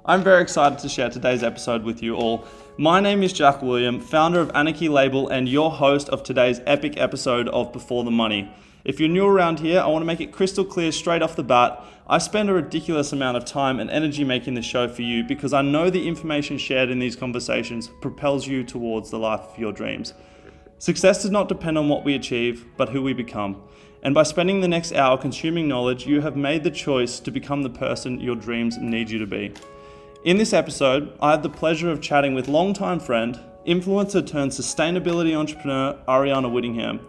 I'm very excited to share today's episode with you all. My name is Jack William, founder of Anarchy Label and your host of today's epic episode of Before the Money. If you're new around here, I want to make it crystal clear straight off the bat, I spend a ridiculous amount of time and energy making this show for you because I know the information shared in these conversations propels you towards the life of your dreams. Success does not depend on what we achieve, but who we become. And by spending the next hour consuming knowledge, you have made the choice to become the person your dreams need you to be. In this episode, I have the pleasure of chatting with longtime friend, influencer turned sustainability entrepreneur, Ariana Whittingham.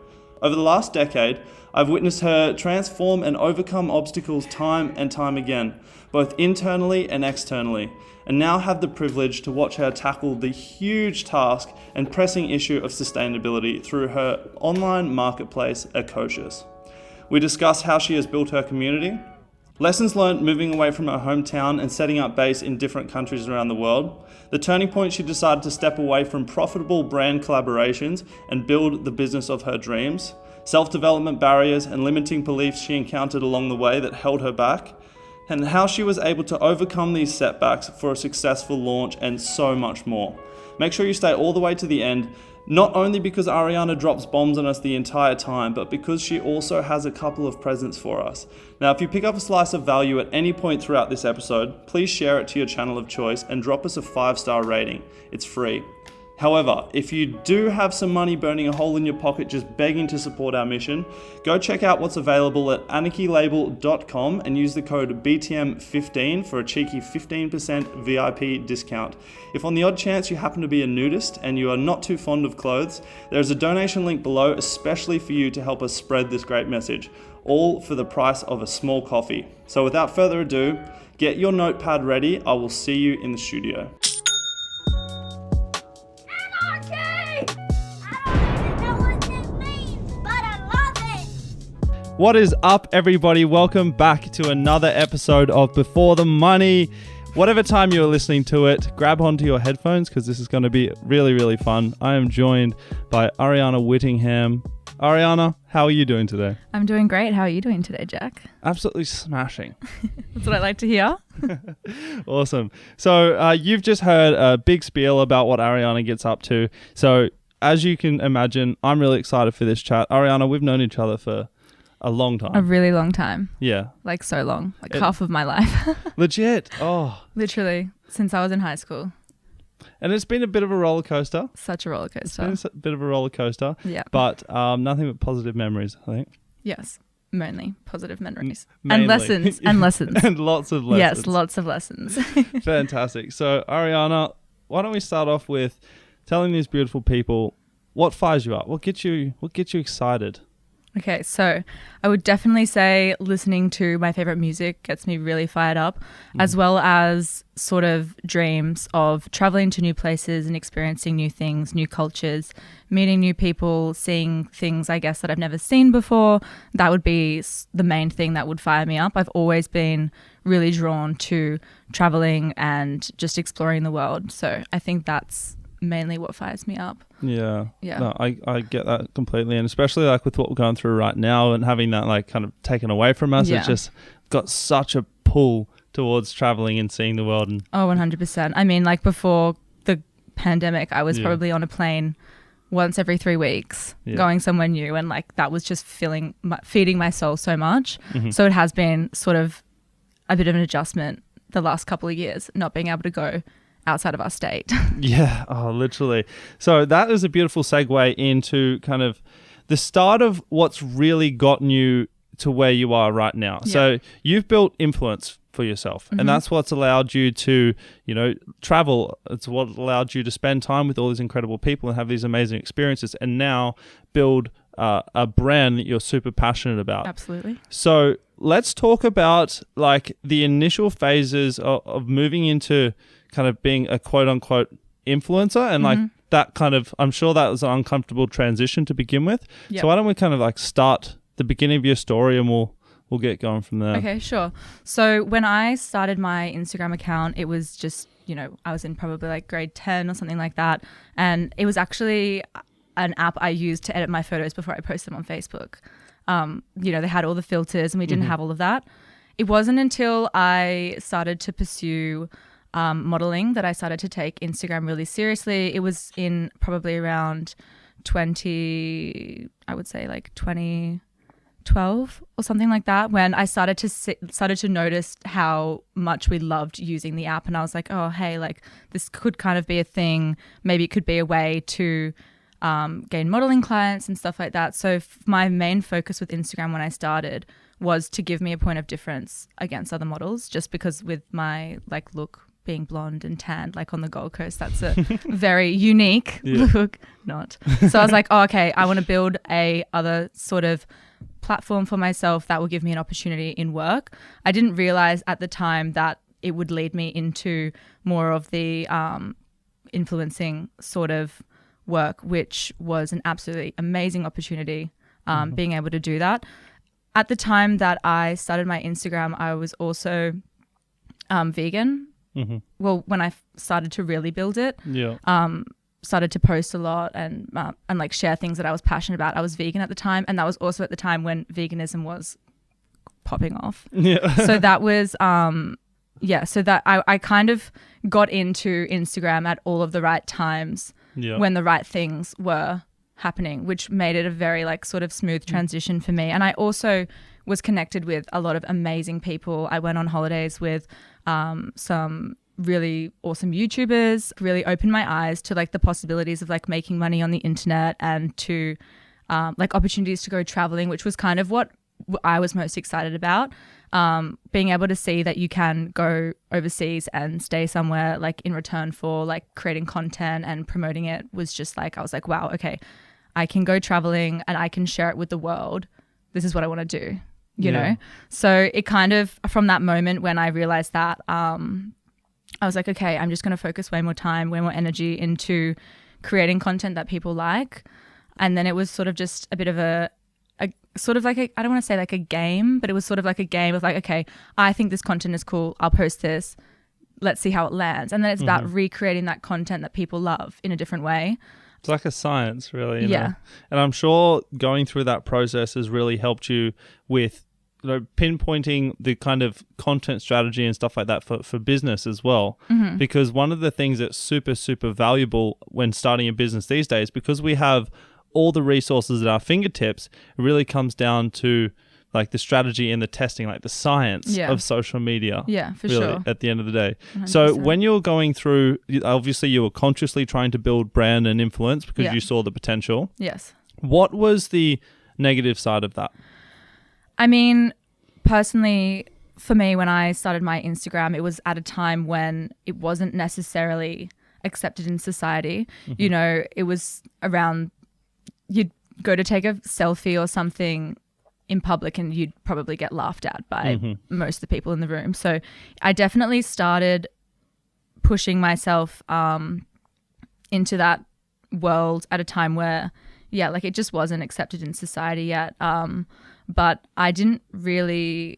Over the last decade, I've witnessed her transform and overcome obstacles time and time again, both internally and externally, and now have the privilege to watch her tackle the huge task and pressing issue of sustainability through her online marketplace, ECOCIOUS. We discuss how she has built her community, lessons learned moving away from her hometown and setting up base in different countries around the world, the turning point she decided to step away from profitable brand collaborations and build the business of her dreams, self-development barriers and limiting beliefs she encountered along the way that held her back, and how she was able to overcome these setbacks for a successful launch, and so much more. Make sure you stay all the way to the end, not only because Ariana drops bombs on us the entire time, but because she also has a couple of presents for us. Now, if you pick up a slice of value at any point throughout this episode, please share it to your channel of choice and drop us a 5-star rating. It's free. However, if you do have some money burning a hole in your pocket just begging to support our mission, go check out what's available at anarchylabel.com and use the code BTM15 for a cheeky 15% VIP discount. If on the odd chance you happen to be a nudist and you are not too fond of clothes, there's a donation link below especially for you to help us spread this great message, all for the price of a small coffee. So without further ado, get your notepad ready. I will see you in the studio. What is up, everybody? Welcome back to another episode of Before the Money. Whatever time you're listening to it, grab onto your headphones because this is going to be really, really fun. I am joined by Ariana Whittingham. Ariana, how are you doing today? I'm doing great. How are you doing today, Jack? Absolutely smashing. That's what I like to hear. Awesome. So you've just heard a big spiel about what Ariana gets up to. So as you can imagine, I'm really excited for this chat. Ariana, we've known each other for a long time. A really long time. Yeah. Like so long. Like half of my life. Legit. Oh. Literally. Since I was in high school. And it's been a bit of a roller coaster. Such a roller coaster. It's been a bit of a roller coaster. Yeah. But nothing but positive memories, I think. Yes. Mainly positive memories. Mainly. And lessons. And lessons. And lots of lessons. Yes, lots of lessons. Fantastic. So Ariana, why don't we start off with telling these beautiful people what fires you up? What gets you excited? Okay, so I would definitely say listening to my favorite music gets me really fired up, as well as sort of dreams of traveling to new places and experiencing new things, new cultures, meeting new people, seeing things, I guess, that I've never seen before. That would be the main thing that would fire me up. I've always been really drawn to traveling and just exploring the world. So I think that's mainly what fires me up. Yeah. No, I get that completely, and especially like with what we're going through right now and having that like kind of taken away from us, it's just got such a pull towards traveling and seeing the world. And 100%. I mean, like before the pandemic, I was probably on a plane once every 3 weeks going somewhere new, and like that was just feeding my soul so much. So it has been sort of a bit of an adjustment the last couple of years, not being able to go outside of our state. Yeah, literally. So that is a beautiful segue into kind of the start of what's really gotten you to where you are right now. Yeah. So you've built influence for yourself, and that's what's allowed you to, travel. It's what allowed you to spend time with all these incredible people and have these amazing experiences, and now build a brand that you're super passionate about. Absolutely. So let's talk about like the initial phases of moving into kind of being a quote unquote influencer, and like that kind of, I'm sure that was an uncomfortable transition to begin with. Yep. So why don't we kind of like start the beginning of your story and we'll get going from there. Okay, sure. So when I started my Instagram account, it was just, I was in probably like grade 10 or something like that. And it was actually an app I used to edit my photos before I posted them on Facebook. They had all the filters and we didn't have all of that. It wasn't until I started to pursue modeling that I started to take Instagram really seriously. It was in probably around 2012 or something like that, when I started to notice how much we loved using the app. And I was like, oh, hey, like this could kind of be a thing. Maybe it could be a way to gain modeling clients and stuff like that. So my main focus with Instagram when I started was to give me a point of difference against other models, just because with my like look, being blonde and tanned, like on the Gold Coast, that's a very unique look. Not. So I was like, oh, okay, I want to build a other sort of platform for myself that will give me an opportunity in work. I didn't realize at the time that it would lead me into more of the influencing sort of work, which was an absolutely amazing opportunity, being able to do that. At the time that I started my Instagram, I was also vegan. Well, when I started to really build it, started to post a lot and like share things that I was passionate about. I was vegan at the time, and that was also at the time when veganism was popping off. So that was so that I kind of got into Instagram at all of the right times when the right things were happening, which made it a very like sort of smooth transition for me. And I also was connected with a lot of amazing people. I went on holidays with some really awesome YouTubers, really opened my eyes to like the possibilities of like making money on the internet, and to like opportunities to go traveling, which was kind of what I was most excited about. Being able to see that you can go overseas and stay somewhere like in return for like creating content and promoting it was just like, I was like, wow, okay, I can go traveling and I can share it with the world. This is what I want to do, you know? So it kind of, from that moment when I realized that, I was like, okay, I'm just going to focus way more time, way more energy into creating content that people like. And then it was sort of just a bit of a sort of like I don't want to say like a game, but it was sort of like a game of like, okay, I think this content is cool. I'll post this. Let's see how it lands. And then it's about recreating that content that people love in a different way. It's like a science, really. You know? And I'm sure going through that process has really helped you with pinpointing the kind of content strategy and stuff like that for business as well. Because one of the things that's super, super valuable when starting a business these days, because we have all the resources at our fingertips, it really comes down to like the strategy and the testing, like the science of social media. For really, sure. at the end of the day. 100%. So when you're going through, obviously you were consciously trying to build brand and influence because you saw the potential. Yes. What was the negative side of that? I mean, personally, for me, when I started my Instagram, it was at a time when it wasn't necessarily accepted in society. You know, it was around, you'd go to take a selfie or something in public and you'd probably get laughed at by most of the people in the room. So I definitely started pushing myself into that world at a time where, like it just wasn't accepted in society yet. But I didn't really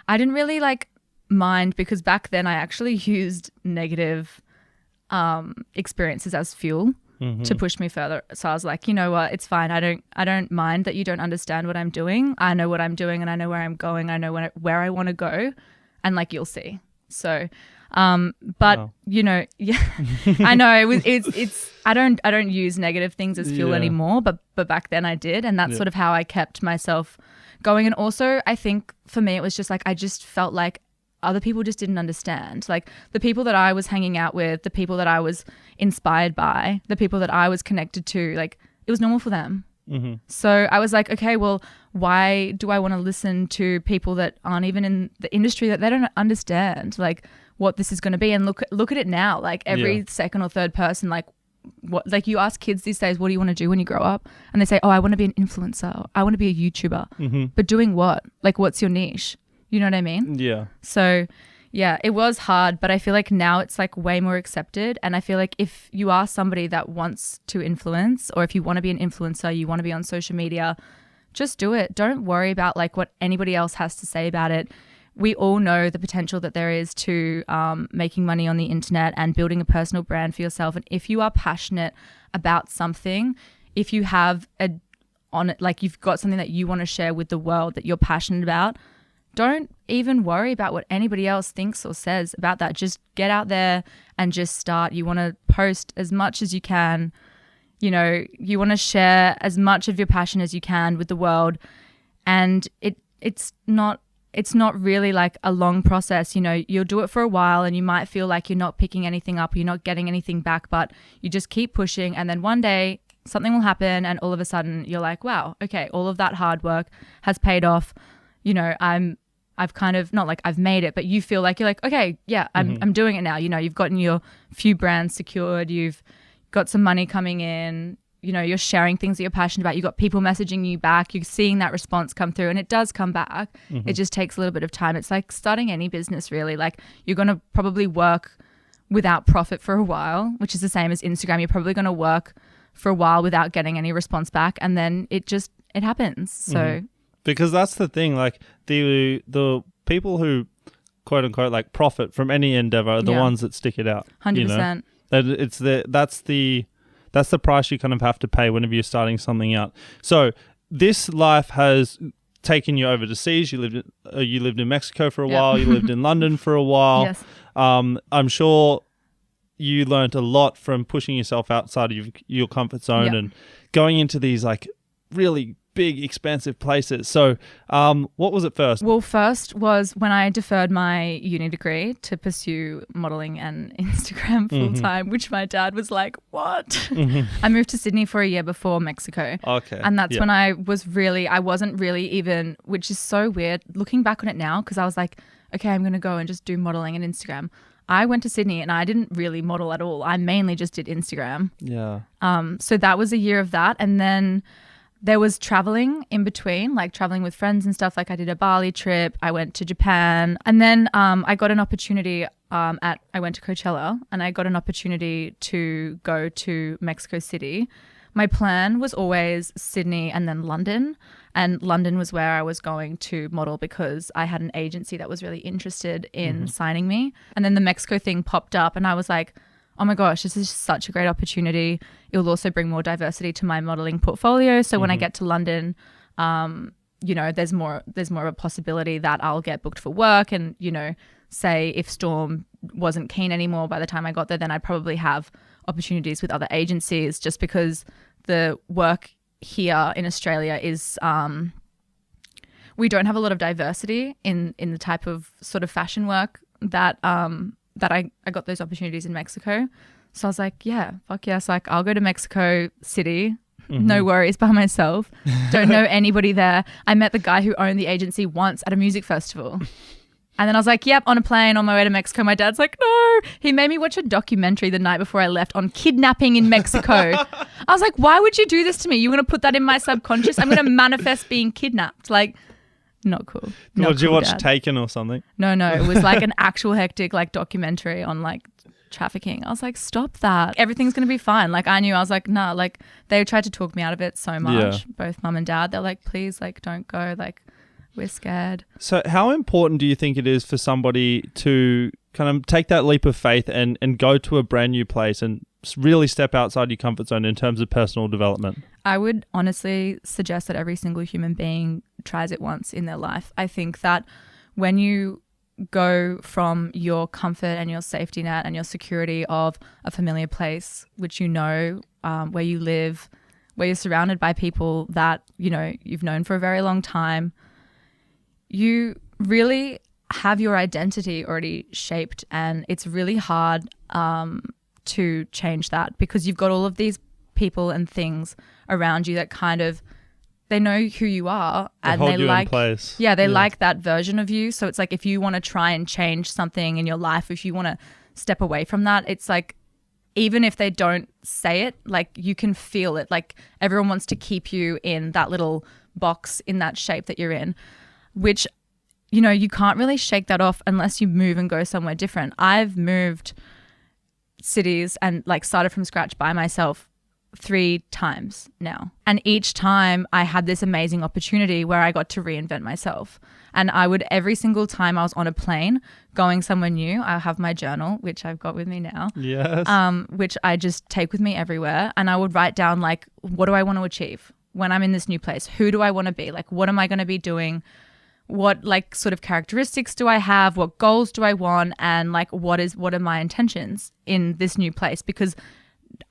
like mind, because back then I actually used negative experiences as fuel to push me further. So I was like, you know what, it's fine. I don't mind that you don't understand what I'm doing. I know what I'm doing and I know where I'm going. I know where I want to go, and like you'll see. So, but you know, I know it's I don't use negative things as fuel anymore, but back then I did, and that's sort of how I kept myself going. And also I think for me it was just like, I just felt like other people just didn't understand. Like the people that I was hanging out with, the people that I was inspired by, the people that I was connected to, like it was normal for them. So I was like, okay, well, why do I want to listen to people that aren't even in the industry, that they don't understand like what this is going to be? And look at it now, like every second or third person, like what, like you ask kids these days, what do you want to do when you grow up? And they say, oh, I want to be an influencer. I want to be a YouTuber. But doing what? Like, what's your niche? You know what I mean? Yeah. So yeah, it was hard, but I feel like now it's like way more accepted. And I feel like if you are somebody that wants to influence, or if you want to be an influencer, you want to be on social media, just do it. Don't worry about like what anybody else has to say about it. We all know the potential that there is to making money on the internet and building a personal brand for yourself. And if you are passionate about something, if you have like you've got something that you want to share with the world that you're passionate about, don't even worry about what anybody else thinks or says about that. Just get out there and just start. You want to post as much as you can. You know, you want to share as much of your passion as you can with the world. And it's not really like a long process. You know, you'll do it for a while and you might feel like you're not picking anything up, you're not getting anything back, but you just keep pushing, and then one day something will happen and all of a sudden you're like, wow, okay, all of that hard work has paid off. You know, I've kind of, not like I've made it, but you feel like you're like, okay, yeah, I'm doing it now. You know, you've gotten your few brands secured, you've got some money coming in, you know, you're sharing things that you're passionate about, you've got people messaging you back, you're seeing that response come through, and it does come back. It just takes a little bit of time. It's like starting any business really. Like, you're going to probably work without profit for a while, which is the same as Instagram. You're probably going to work for a while without getting any response back, and then it happens. So because that's the thing, like the people who quote unquote like profit from any endeavor are the ones that stick it out. 100%. You know? That's the price you kind of have to pay whenever you're starting something out. So this life has taken you over to seas. You lived in Mexico for a while. You lived in London for a while. Yes. I'm sure you learned a lot from pushing yourself outside of your comfort zone and going into these like really big, expansive places. So what was it first? Well, first was when I deferred my uni degree to pursue modeling and Instagram full time, which my dad was like, what? I moved to Sydney for a year before Mexico. Okay. And that's when I wasn't really even, which is so weird looking back on it now, because I was like, okay, I'm going to go and just do modeling and Instagram. I went to Sydney and I didn't really model at all. I mainly just did Instagram. Yeah. So that was a year of that. And then there was traveling in between, like traveling with friends and stuff. Like I did a Bali trip. I went to Japan. And then I got an opportunity I went to Coachella, and I got an opportunity to go to Mexico City. My plan was always Sydney and then London. And London was where I was going to model because I had an agency that was really interested in signing me. And then the Mexico thing popped up and I was like, oh my gosh, this is such a great opportunity. It will also bring more diversity to my modeling portfolio. So when I get to London, you know, there's more of a possibility that I'll get booked for work. And, you know, say if Storm wasn't keen anymore by the time I got there, then I'd probably have opportunities with other agencies, just because the work here in Australia is we don't have a lot of diversity in the type of sort of fashion work that I got those opportunities in Mexico. So I was like, yeah, fuck yes. Like I'll go to Mexico City. No worries, by myself. Don't know anybody there. I met the guy who owned the agency once at a music festival. And then I was like, yep, on a plane on my way to Mexico. My dad's like, no. He made me watch a documentary the night before I left on kidnapping in Mexico. I was like, why would you do this to me? You're going to put that in my subconscious? I'm going to manifest being kidnapped. Like, not cool. Not Did you cool, watch Dad. Taken or something? No. It was like an actual hectic like documentary on like trafficking. I was like, stop that. Everything's going to be fine. Like I knew, I was like, nah, like they tried to talk me out of it so much. Both mum and dad. They're like, please, like don't go. Like we're scared. So how important do you think it is for somebody to kind of take that leap of faith and go to a brand new place and really step outside your comfort zone in terms of personal development? I would honestly suggest that every single human being tries it once in their life. I think that when you go from your comfort and your safety net and your security of a familiar place, which you know, where you live, where you're surrounded by people that, you know, you've known for a very long time, you really have your identity already shaped, and it's really hard to change that because you've got all of these people and things around you that kind of, they know who you are and hold they you like in place. Yeah, they like that version of you. So it's like if you want to try and change something in your life, if you want to step away from that, it's like even if they don't say it, like you can feel it. Like everyone wants to keep you in that little box, in that shape that you're in, which, you know, you can't really shake that off unless you move and go somewhere different. I've moved cities and like started from scratch by myself 3 times now. And each time I had this amazing opportunity where I got to reinvent myself. And I would, every single time I was on a plane going somewhere new, I have my journal, which I've got with me now. Yes. Which I just take with me everywhere. And I would write down like, what do I want to achieve when I'm in this new place? Who do I want to be? Like, what am I going to be doing what like sort of characteristics do I have? What goals do I want? And like what are my intentions in this new place? Because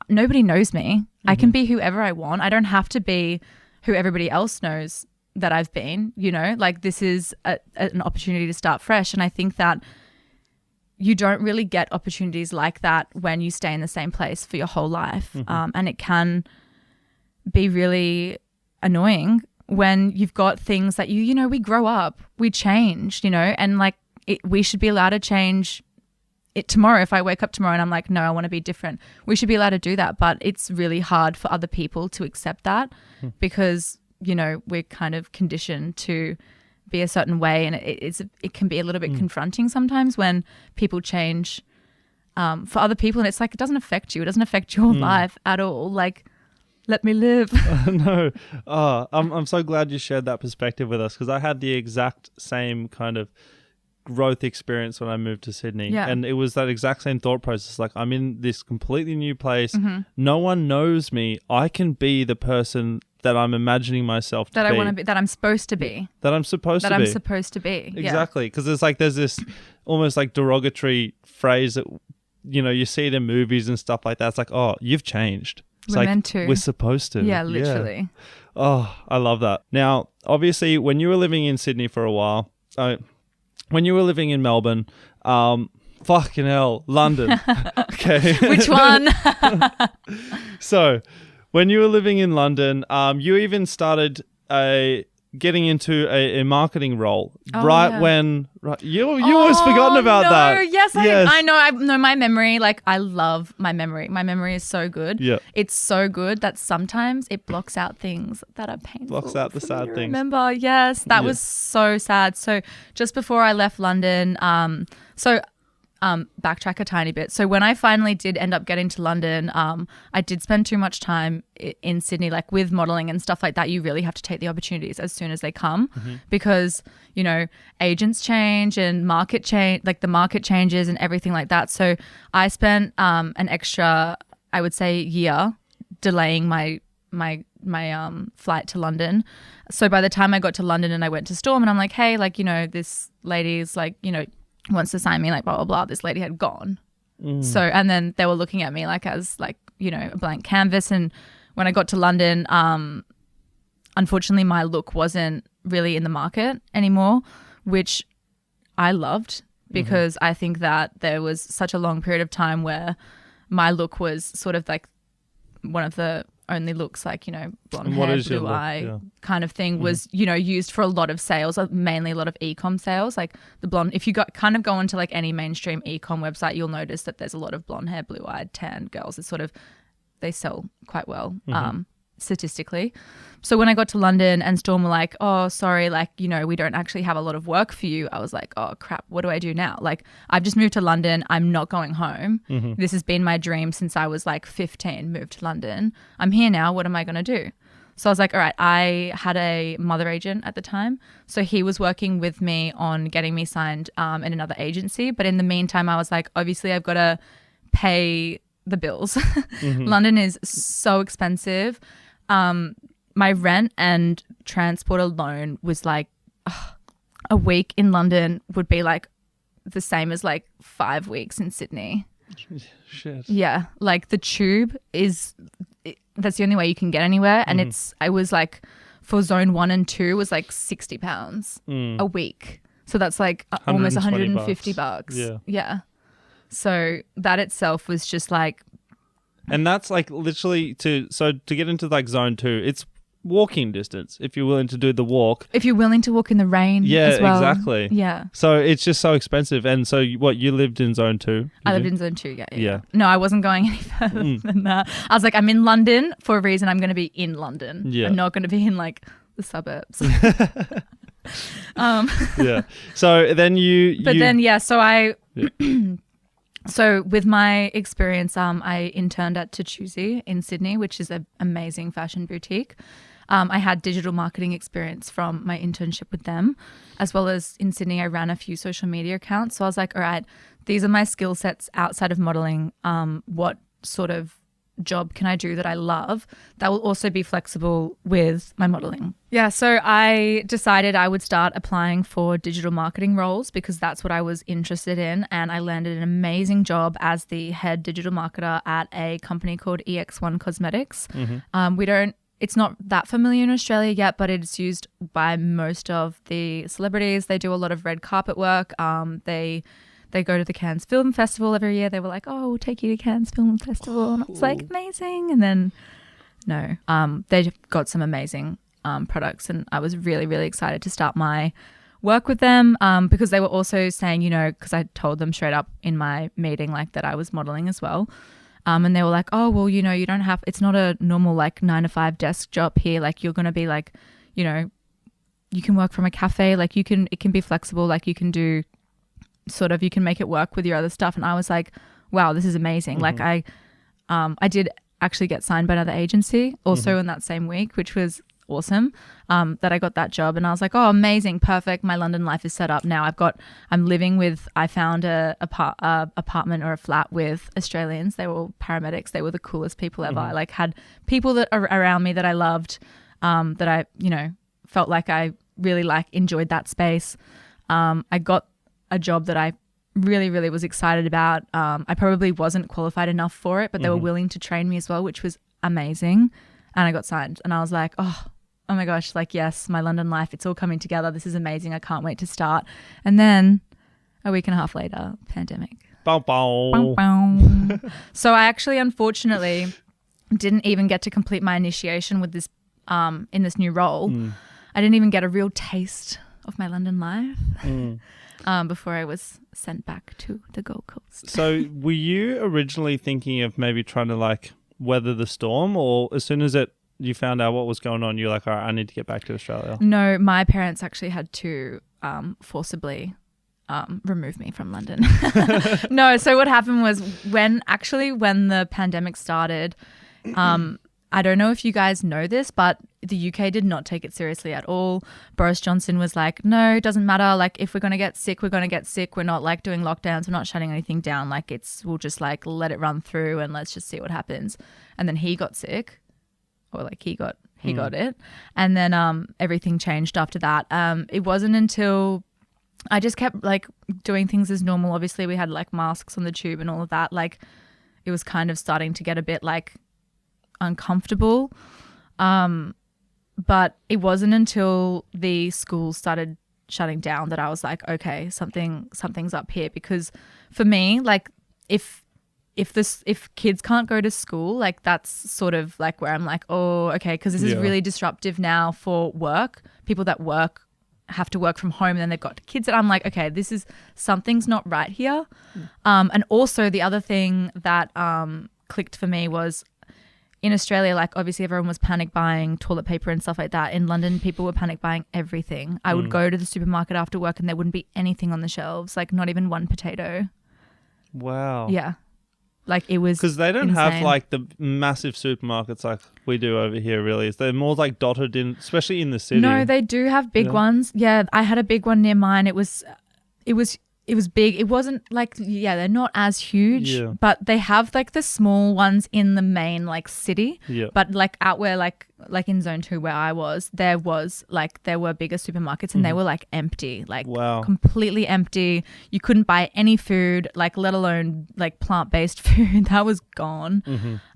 nobody knows me. I can be whoever I want. I don't have to be who everybody else knows that I've been, you know, like this is an opportunity to start fresh. And I think that you don't really get opportunities like that when you stay in the same place for your whole life. And it can be really annoying when you've got things that you know, we grow up, we change, you know, and like we should be allowed to change it tomorrow. If I wake up tomorrow and I'm like, no, I want to be different, we should be allowed to do that. But it's really hard for other people to accept that because, you know, we're kind of conditioned to be a certain way, and it can be a little bit confronting sometimes when people change for other people, and it's like it doesn't affect you. It doesn't affect your life at all. Like, let me live. No, I'm so glad you shared that perspective with us because I had the exact same kind of growth experience when I moved to Sydney, and it was that exact same thought process. Like, I'm in this completely new place. No one knows me. I can be the person that I'm imagining myself to be. That I want to be, that I'm supposed to be. That I'm supposed to be. Exactly. Because there's this almost like derogatory phrase that, you know, you see it in movies and stuff like that. It's like, oh, you've changed. It's we're meant to. We're supposed to. Yeah, literally. Yeah. Oh, I love that. Now, obviously, when you were living in Sydney for a while, when you were living in Melbourne, fucking hell, London. Okay. Which one? So, when you were living in London, you even started getting into a marketing role when you always forgotten about that. Yes, I know. I know my memory. Like, I love my memory. My memory is so good. Yeah, it's so good that sometimes it blocks out things that are painful. Blocks out the sad things. Remember? Yes, that was so sad. So just before I left London, backtrack a tiny bit. So when I finally did end up getting to London, I did spend too much time in Sydney, like with modeling and stuff like that. You really have to take the opportunities as soon as they come because, you know, agents change and market change, like the market changes and everything like that. So I spent an extra, I would say, year delaying my flight to London. So by the time I got to London and I went to Storm and I'm like, hey, like, you know, this lady's like, you know, wants to sign me, like blah blah blah, this lady had gone. So, and then they were looking at me like as like, you know, a blank canvas. And when I got to London, unfortunately my look wasn't really in the market anymore, which I loved because I think that there was such a long period of time where my look was sort of like one of the only looks, like, you know, blonde hair, blue eye kind of thing was, you know, used for a lot of sales, mainly a lot of e-com sales. Like the blonde, if you go into like any mainstream e-com website, you'll notice that there's a lot of blonde hair, blue eyed, tan girls. It's sort of, they sell quite well statistically. So when I got to London and Storm were like, oh, sorry, like, you know, we don't actually have a lot of work for you. I was like, oh crap, what do I do now? Like, I've just moved to London. I'm not going home. This has been my dream since I was like 15, moved to London. I'm here now. What am I going to do? So I was like, all right, I had a mother agent at the time. So he was working with me on getting me signed in another agency. But in the meantime, I was like, obviously I've got to pay the bills. London is so expensive. My rent and transport alone was like a week in London would be like the same as like 5 weeks in Sydney. Shit. Yeah. Like the tube that's the only way you can get anywhere. And I was like, for zone 1 and 2 was like £60 a week. So that's like almost $150. Yeah. Yeah. So that itself was just like. And that's like literally to get into like zone 2, it's walking distance if you're willing to do the walk. If you're willing to walk in the rain as well. Exactly. Yeah. So it's just so expensive. And so you lived in zone 2? I lived in zone 2, yeah. No, I wasn't going any further than that. I was like, I'm in London for a reason. I'm going to be in London. Yeah. I'm not going to be in like the suburbs. Yeah. So then so I... So with my experience, I interned at Choosy in Sydney, which is an amazing fashion boutique. I had digital marketing experience from my internship with them, as well as in Sydney, I ran a few social media accounts. So I was like, all right, these are my skill sets outside of modeling. What sort of job can I do that I love that will also be flexible with my modeling? Yeah, so I decided I would start applying for digital marketing roles because that's what I was interested in, and I landed an amazing job as the head digital marketer at a company called EX1 Cosmetics. It's not that familiar in Australia yet, but it's used by most of the celebrities. They do a lot of red carpet work. They go to the Cannes Film Festival every year. They were like, oh, we'll take you to Cannes Film Festival. And I was like, amazing. And then, no, they got some amazing products. And I was really, really excited to start my work with them because they were also saying, because I told them straight up in my meeting like that I was modeling as well. And they were like, oh, well, you don't have, it's not a normal like 9-to-5 desk job here. Like you're going to be like, you can work from a cafe. Like it can be flexible. Like you can do you can make it work with your other stuff. And I was like, wow, this is amazing. Like I did actually get signed by another agency also in that same week, which was awesome that I got that job. And I was like, oh, amazing, perfect. My London life is set up now. I found a apartment or a flat with Australians. They were all paramedics. They were the coolest people ever. I like had people that are around me that I loved, that I, felt like I really enjoyed that space. I got a job that I really, really was excited about. I probably wasn't qualified enough for it, but they were willing to train me as well, which was amazing. And I got signed and I was like, oh my gosh, like, yes, my London life, it's all coming together. This is amazing. I can't wait to start. And then a week and a half later, pandemic. Bow, bow. Bow, bow. So I actually, unfortunately, didn't even get to complete my initiation with this, in this new role. I didn't even get a real taste of my London life before I was sent back to the Gold Coast. So were you originally thinking of maybe trying to like weather the storm, or as soon as you found out what was going on, you're like, all right, I need to get back to Australia? No, my parents actually had to forcibly remove me from London. No, so what happened was when the pandemic started, I don't know if you guys know this, but the UK did not take it seriously at all. Boris Johnson was like, no, it doesn't matter. Like, if we're going to get sick, we're going to get sick. We're not like doing lockdowns. We're not shutting anything down. Like, we'll just like let it run through and let's just see what happens. And then he got sick, or like he got it. And then everything changed after that. It wasn't until I just kept like doing things as normal. Obviously, we had like masks on the tube and all of that. Like, it was kind of starting to get a bit like uncomfortable, but it wasn't until the schools started shutting down that I was like, okay, something's up here. Because for me, like if kids can't go to school, like that's sort of like where I'm like, oh, okay, because this is really disruptive now for work. People that work have to work from home and then they've got kids, and I'm like, okay, something's not right here. And also the other thing that clicked for me was, in Australia, like obviously everyone was panic buying toilet paper and stuff like that. In London, people were panic buying everything. I would go to the supermarket after work and there wouldn't be anything on the shelves, like not even one potato. Wow. Yeah. Like it was because they don't insane. have like the massive supermarkets like we do over here, really. They're more like dotted in, especially in the city. No, they do have big ones. Yeah, I had a big one near mine. It was big. It wasn't like, they're not as huge, but they have like the small ones in the main like city. Yeah. But like out where like in zone 2 where I was, there were bigger supermarkets and they were like empty, like completely empty. You couldn't buy any food, like let alone like plant-based food. That was gone.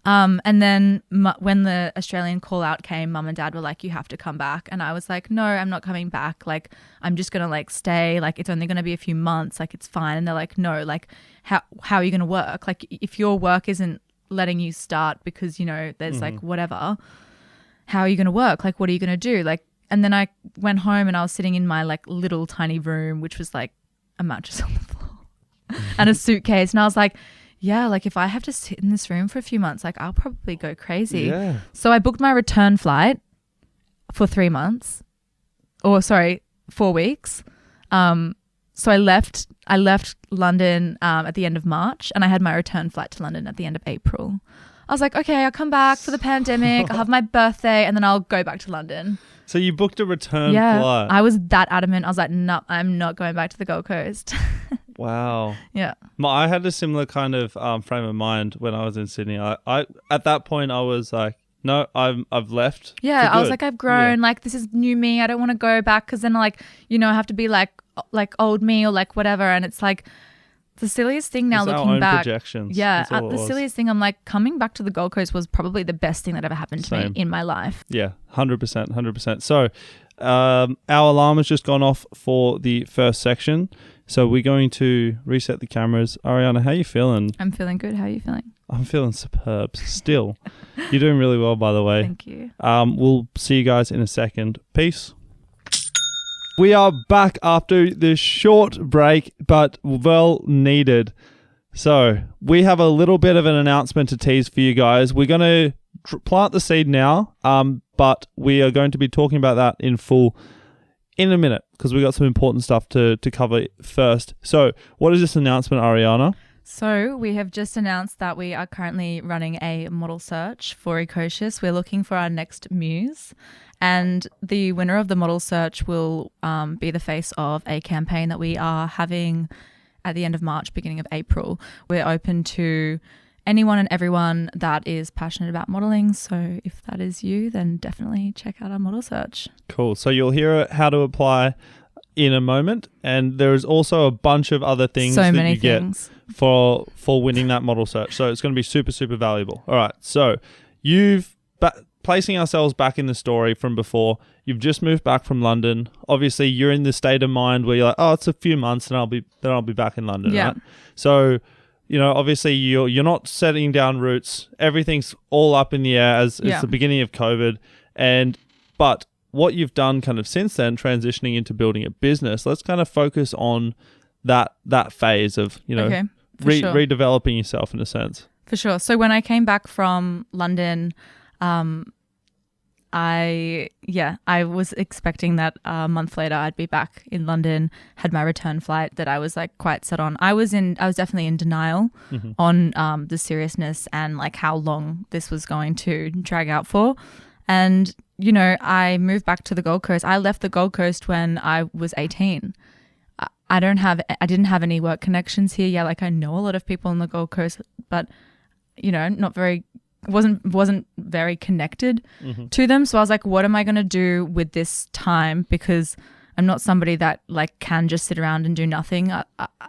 And then when the Australian call out came, mum and dad were like, you have to come back. And I was like, no, I'm not coming back. Like, I'm just going to like stay. Like, it's only going to be a few months. Like, it's fine. And they're like, no, like how are you going to work? Like, if your work isn't letting you start because, there's like whatever, how are you going to work? Like, what are you going to do? Like, and then I went home and I was sitting in my like little tiny room, which was like a mattress on the floor and a suitcase. And I was like, yeah, like if I have to sit in this room for a few months, like I'll probably go crazy. Yeah. So I booked my return flight for 4 weeks. So I left London at the end of March and I had my return flight to London at the end of April. I was like, okay, I'll come back for the pandemic. I'll have my birthday and then I'll go back to London. So you booked a return flight? I was that adamant. I was like, no, I'm not going back to the Gold Coast. Wow. Yeah. I had a similar kind of frame of mind when I was in Sydney. I at that point I was like, no, I've left. Yeah, for I was good. like, I've grown. Like, this is new me. I don't want to go back because then, like, I have to be like old me or like whatever. And it's like the silliest thing now It's our looking own back. projections. Yeah, That's all it the was. silliest thing. I'm like, coming back to the Gold Coast was probably the best thing that ever happened to Same. me in my life. Yeah, 100%. So, our alarm has just gone off for the first section. So we're going to reset the cameras. Ariana, how you feeling? I'm feeling good. How are you feeling? I'm feeling superb still. You're doing really well, by the way. Thank you. We'll see you guys in a second. Peace. We are back after this short break, but well needed. So we have a little bit of an announcement to tease for you guys. We're going to plant the seed now, but we are going to be talking about that in full in a minute because we got some important stuff to cover first. So what is this announcement, Ariana? So we have just announced that we are currently running a model search for ECOCIOUS. We're looking for our next muse, and the winner of the model search will be the face of a campaign that we are having at the end of March, beginning of April. We're open to anyone and everyone that is passionate about modeling. So if that is you, then definitely check out our model search. Cool. So you'll hear how to apply in a moment, and there is also a bunch of other things So that many you get things. for winning that model search. So it's going to be super, super valuable. All right. So you've placing ourselves back in the story from before. You've just moved back from London. Obviously, you're in the state of mind where you're like, oh, it's a few months and I'll be back in London. Yeah. Right? So, obviously you're not setting down roots. Everything's all up in the air as it's the beginning of COVID. But what you've done kind of since then, transitioning into building a business, let's kind of focus on that phase of, Okay, sure. redeveloping yourself in a sense. For sure. So when I came back from London, I was expecting that a month later I'd be back in London, had my return flight that I was like quite set on. I was definitely in denial on the seriousness and like how long this was going to drag out for. And, I moved back to the Gold Coast. I left the Gold Coast when I was 18. I didn't have any work connections here. Yeah, like I know a lot of people on the Gold Coast, but wasn't very connected to them. So I was like, what am I going to do with this time? Because I'm not somebody that like can just sit around and do nothing.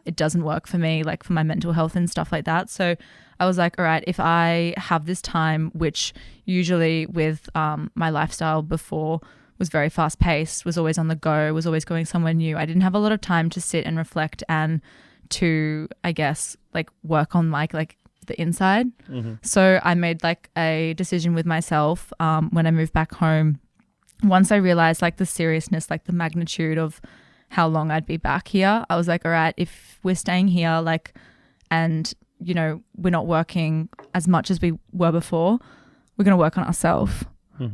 It doesn't work for me, like for my mental health and stuff like that. So I was like, all right, if I have this time, which usually with my lifestyle before was very fast paced, was always on the go, was always going somewhere new. I didn't have a lot of time to sit and reflect and to, I guess, like work on like the inside. So I made like a decision with myself when I moved back home. Once I realized like the seriousness, like the magnitude of how long I'd be back here, I was like, all right, if we're staying here, like, and we're not working as much as we were before, we're going to work on ourselves.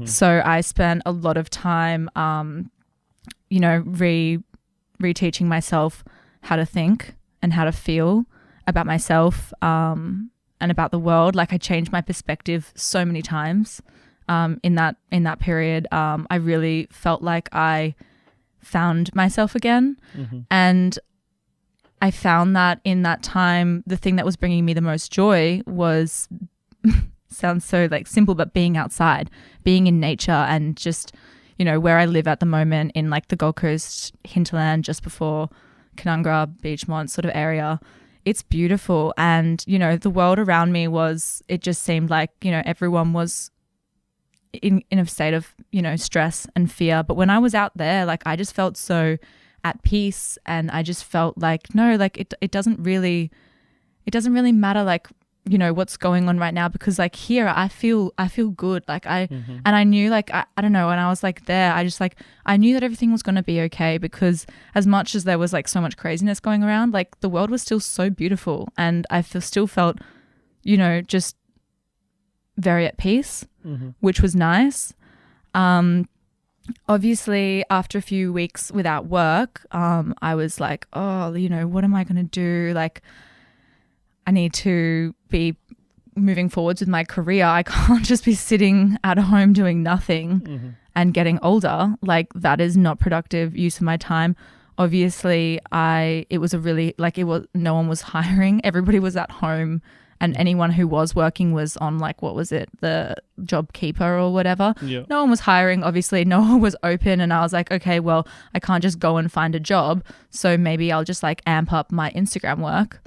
So I spent a lot of time, reteaching myself how to think and how to feel about myself and about the world. Like I changed my perspective so many times in that period. I really felt like I found myself again. And I found that in that time, the thing that was bringing me the most joy was sounds so like simple, but being outside, being in nature, and just, where I live at the moment in like the Gold Coast hinterland just before Canungra, Beachmont sort of area. It's beautiful. And, the world around me it just seemed like, everyone was in a state of, stress and fear. But when I was out there, like I just felt so at peace, and I just felt like, no, like it doesn't really matter like, what's going on right now, because like here I feel good. Like and I knew like, I don't know, when I was like there, I just like, I knew that everything was going to be okay, because as much as there was like so much craziness going around, like the world was still so beautiful, and I still felt, just very at peace, which was nice. Obviously after a few weeks without work, I was like, oh, what am I going to do? Like, I need to be moving forwards with my career. I can't just be sitting at home doing nothing and getting older. Like that is not productive use of my time obviously it was a really, like, it was, no one was hiring. Everybody was at home, and anyone who was working was on, like, what was it, the job keeper or whatever. Yeah. No one was hiring. Obviously no one was open, and I was like, okay, well, I can't just go and find a job, so maybe I'll just like amp up my Instagram work,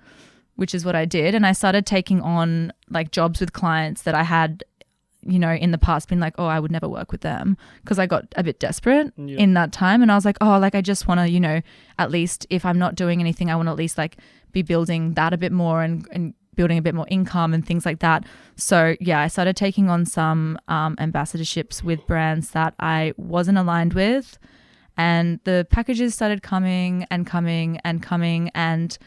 which is what I did. And I started taking on like jobs with clients that I had, you know, in the past been like, oh, I would never work with them, because I got a bit desperate in that time. And I was like, oh, like I just want to, you know, at least if I'm not doing anything, I want to at least like be building that a bit more and building a bit more income and things like that. So yeah, I started taking on some ambassadorships with brands that I wasn't aligned with, and the packages started coming and coming and coming, and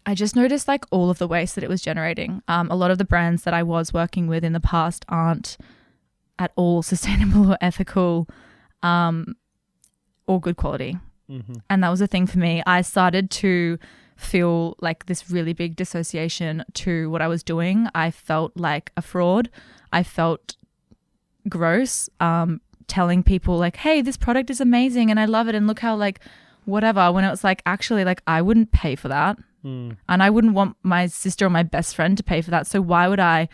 I just noticed like all of the waste that it was generating. A lot of the brands that I was working with in the past aren't at all sustainable or ethical or good quality. And that was a thing for me. I started to feel like this really big dissociation to what I was doing. I felt like a fraud. I felt gross, telling people like, hey, this product is amazing and I love it and look how like whatever, when it was like, actually, like I wouldn't pay for that. And I wouldn't want my sister or my best friend to pay for that. So why would I,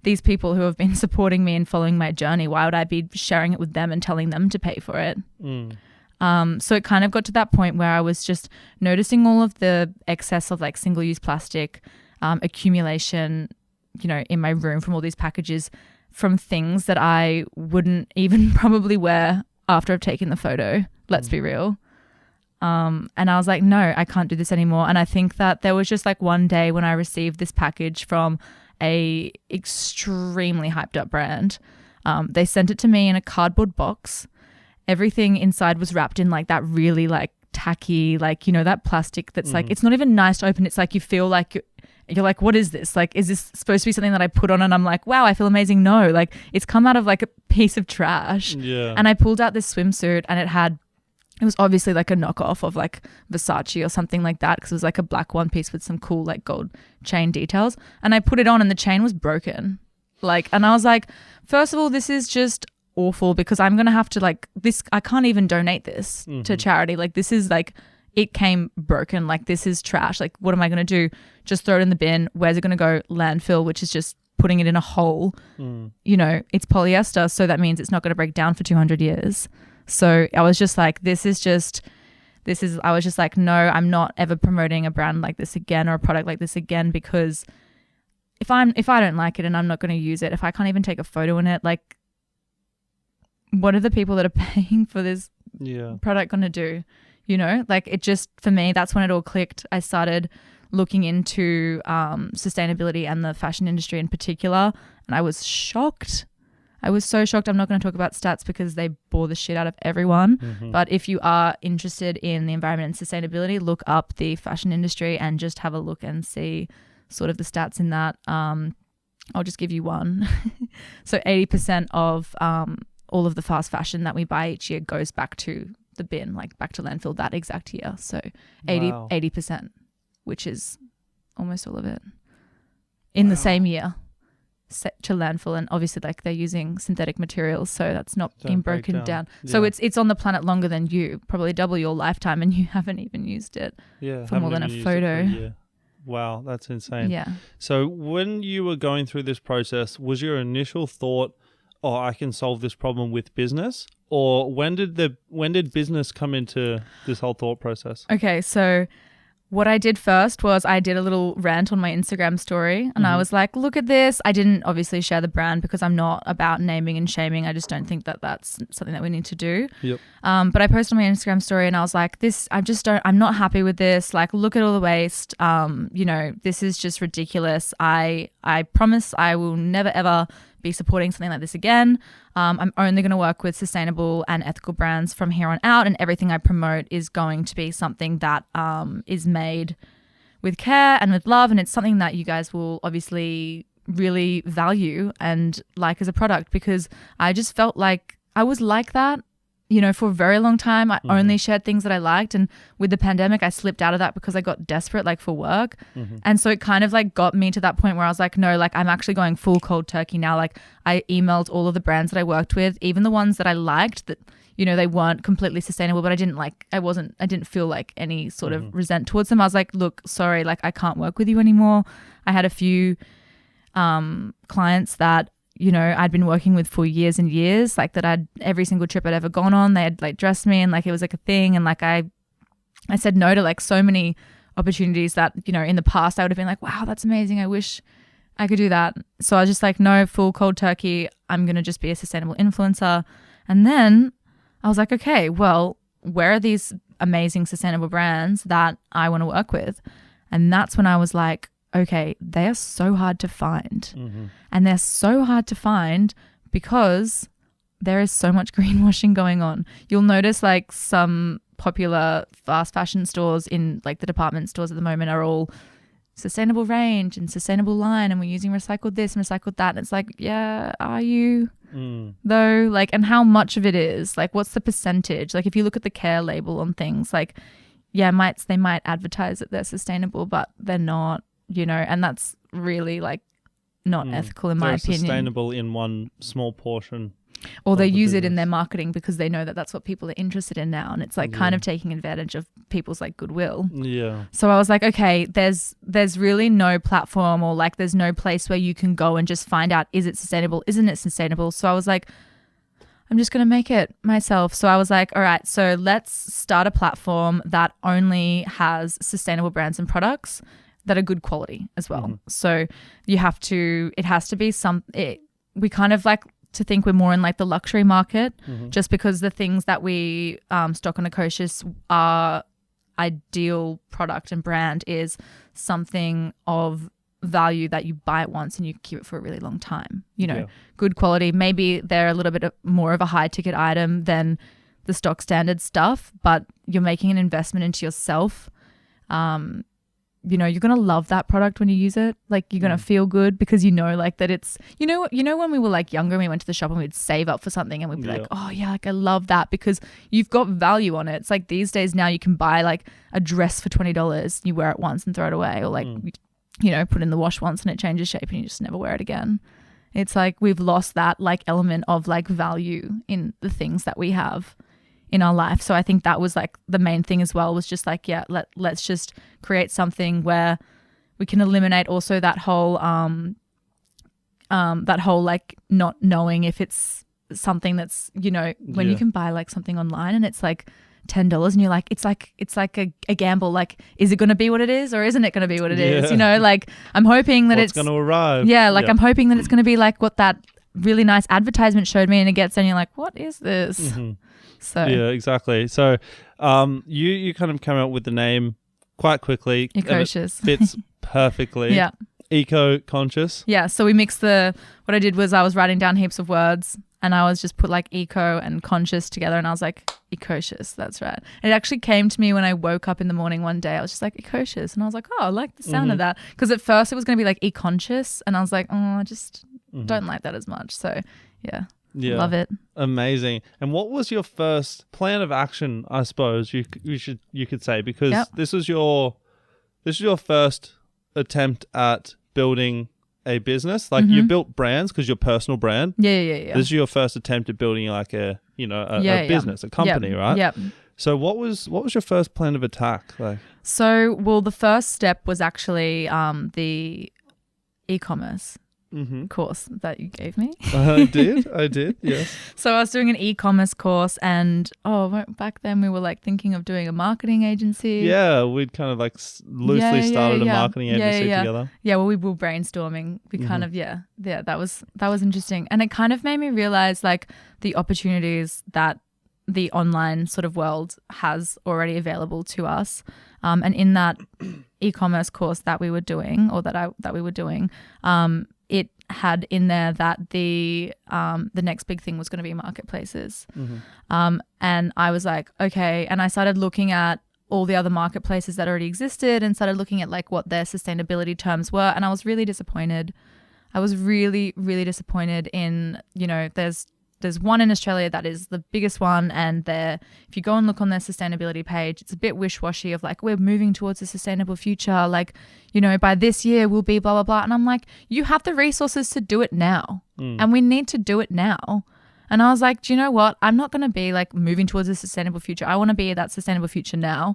these people who have been supporting me and following my journey, why would I be sharing it with them and telling them to pay for it? So it kind of got to that point where I was just noticing all of the excess of like single-use plastic accumulation, you know, in my room from all these packages, from things that I wouldn't even probably wear after I've taken the photo. Let's be real. And I was like, no, I can't do this anymore. And I think that there was just like one day when I received this package from a extremely hyped up brand. They sent it to me in a cardboard box. Everything inside was wrapped in like that really like tacky, like, you know, that plastic that's like, it's not even nice to open. It's like you feel like you're like, what is this? Like, is this supposed to be something that I put on and I'm like, wow, I feel amazing? No, like it's come out of like a piece of trash. Yeah. And I pulled out this swimsuit and it was obviously like a knockoff of like Versace or something like that, because it was like a black one piece with some cool like gold chain details. And I put it on and the chain was broken. Like, and I was like, first of all, this is just awful, because I'm going to have to like this, I can't even donate this to charity. Like this is like, it came broken. Like this is trash. Like what am I going to do? Just throw it in the bin. Where's it going to go? Landfill, which is just putting it in a hole. You know, it's polyester. So that means it's not going to break down for 200 years. So I was just like, I was just like, no, I'm not ever promoting a brand like this again or a product like this again, because if I don't like it and I'm not going to use it, if I can't even take a photo in it, like what are the people that are paying for this product going to do? You know, like it just, for me, that's when it all clicked. I started looking into sustainability and the fashion industry in particular, and I was shocked. I was so shocked. I'm not going to talk about stats because they bore the shit out of everyone. But if you are interested in the environment and sustainability, look up the fashion industry and just have a look and see sort of the stats in that. I'll just give you one. So 80% of all of the fast fashion that we buy each year goes back to the bin, like back to landfill that exact year. So 80%, which is almost all of it in the same year. Set to landfill, and obviously like they're using synthetic materials, so that's not being broken down. So it's on the planet longer than you, probably double your lifetime, and you haven't even used it for more than a photo. Wow, that's insane. Yeah. So when you were going through this process, was your initial thought, oh, I can solve this problem with business? Or when did business come into this whole thought process? Okay, so what I did first was I did a little rant on my Instagram story, and I was like, look at this. I didn't obviously share the brand because I'm not about naming and shaming. I just don't think that that's something that we need to do. But I posted on my Instagram story and I was like, I'm not happy with this. Like, look at all the waste. You know, this is just ridiculous. I promise I will never ever be supporting something like this again. I'm only going to work with sustainable and ethical brands from here on out, and everything I promote is going to be something that is made with care and with love, and it's something that you guys will obviously really value and like as a product, because I just felt like I was like that for a very long time, I only shared things that I liked. And with the pandemic, I slipped out of that because I got desperate, like for work. And so it kind of like got me to that point where I was like, no, like I'm actually going full cold turkey now. Like I emailed all of the brands that I worked with, even the ones that I liked that, they weren't completely sustainable, but I didn't feel like any sort of resent towards them. I was like, look, sorry, like I can't work with you anymore. I had a few clients that, I'd been working with for years and years, like that every single trip I'd ever gone on, they had like dressed me and like it was like a thing. And like I said no to like so many opportunities that, in the past I would have been like, wow, that's amazing. I wish I could do that. So I was just like, no, full cold turkey. I'm going to just be a sustainable influencer. And then I was like, okay, well, where are these amazing sustainable brands that I want to work with? And that's when I was like, okay, they are so hard to find. And they're so hard to find because there is so much greenwashing going on. You'll notice like some popular fast fashion stores in like the department stores at the moment are all sustainable range and sustainable line and we're using recycled this and recycled that. And it's like, yeah, are you though? Like, and how much of it is? Like, what's the percentage? Like if you look at the care label on things, like, yeah, they might advertise that they're sustainable, but they're not. And that's really like not ethical in my opinion. Sustainable in one small portion. Or they use it in their marketing because they know that that's what people are interested in now. And it's like kind of taking advantage of people's like goodwill. Yeah. So I was like, okay, there's really no platform or like there's no place where you can go and just find out, is it sustainable? Isn't it sustainable? So I was like, I'm just going to make it myself. So I was like, all right, so let's start a platform that only has sustainable brands and products that are good quality as well. So it has to be we kind of like to think we're more in like the luxury market just because the things that we stock on ECOCIOUS, our ideal product and brand is something of value that you buy it once and you keep it for a really long time, good quality. Maybe they're a little bit more of a high ticket item than the stock standard stuff, but you're making an investment into yourself. You're going to love that product when you use it. Like you're going to feel good because like that it's, when we were like younger and we went to the shop and we'd save up for something and we'd be like, oh yeah, like I love that because you've got value on it. It's like these days now you can buy like a dress for $20, you wear it once and throw it away or like, put it in the wash once and it changes shape and you just never wear it again. It's like we've lost that like element of like value in the things that we have in our life. So I think that was like the main thing as well, was just like, yeah, let's just create something where we can eliminate also that whole like not knowing if it's something that's, when you can buy like something online and it's like $10 and you're like, it's like a gamble. Like, is it going to be what it is or isn't it going to be what it is? Like I'm hoping that it's going to arrive. Yeah. Like I'm hoping that it's going to be like what that really nice advertisement showed me and it gets and you're like, what is this? So yeah, exactly. So you kind of came up with the name quite quickly. ECOCIOUS. Fits perfectly. Yeah. Eco-conscious. Yeah. So we mixed what I did was I was writing down heaps of words and I was just put like eco and conscious together and I was like, ECOCIOUS, that's right. It actually came to me when I woke up in the morning one day. I was just like, ECOCIOUS. And I was like, oh, I like the sound of that. Because at first it was going to be like e-conscious and I was like, oh, I just don't like that as much. So yeah. Yeah, love it. Amazing. And what was your first plan of action? I suppose you could say, because this was your first attempt at building a business. Like you built brands because your personal brand. Yeah. This is your first attempt at building like a business, a company, right? Yep. So what was your first plan of attack? Like, so well, the first step was actually the e-commerce course that you gave me. I did, yes. So I was doing an e-commerce course and back then we were like thinking of doing a marketing agency. Yeah, we'd kind of like loosely started a marketing agency together. Yeah, well we were brainstorming. We kind of, that was interesting. And it kind of made me realize like the opportunities that the online sort of world has already available to us. And in that e-commerce course that we were doing it had in there that the next big thing was going to be marketplaces. And I was like, okay. And I started looking at all the other marketplaces that already existed and started looking at like what their sustainability terms were. And I was really disappointed. I was really, really disappointed in, there's there's one in Australia that is the biggest one, and if you go and look on their sustainability page, it's a bit wish-washy of like, we're moving towards a sustainable future, like, you know, by this year we'll be blah blah blah. And I'm like, you have the resources to do it now, and we need to do it now. And I was like, do you know what? I'm not going to be like moving towards a sustainable future. I want to be that sustainable future now.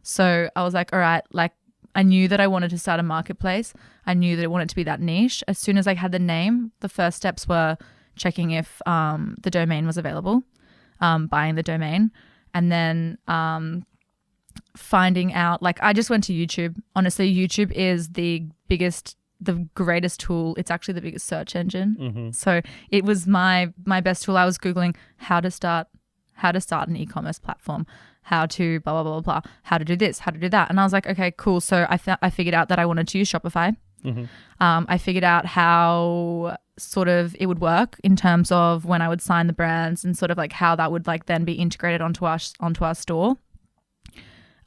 So I was like, all right, like I knew that I wanted to start a marketplace. I knew that I wanted to be that niche. As soon as I had the name, the first steps were checking if the domain was available, buying the domain, and then finding out, like I just went to YouTube. Honestly, YouTube is the greatest tool. It's actually the biggest search engine. So it was my best tool. I was Googling how to start an e-commerce platform, how to blah, blah, blah, blah, how to do this, how to do that. And I was like, okay, cool. So I figured out that I wanted to use Shopify. I figured out how sort of it would work in terms of when I would sign the brands and sort of like how that would like then be integrated onto our store.